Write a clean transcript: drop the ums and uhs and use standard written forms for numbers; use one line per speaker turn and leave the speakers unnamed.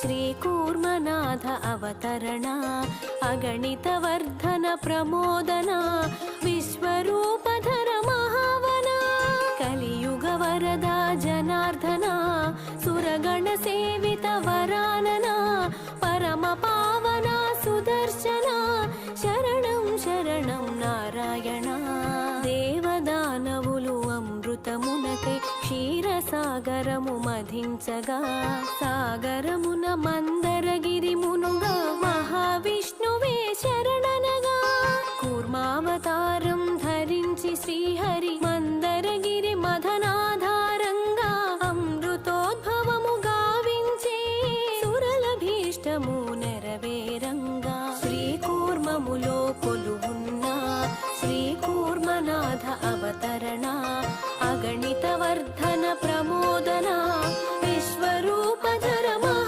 श्रीकूर्मनाथ अवतरणा अगणितवर्धन प्रमोदना विश्वरूपधर महावना कलियुग वरदा जनार्दना सुरगणसेवित वरानना परम पावना सुदर्शना शरणं शरणं नारायणा देवदानवुलु अमृतमुनकै क्षीरसागरमु मथिंचगा सागर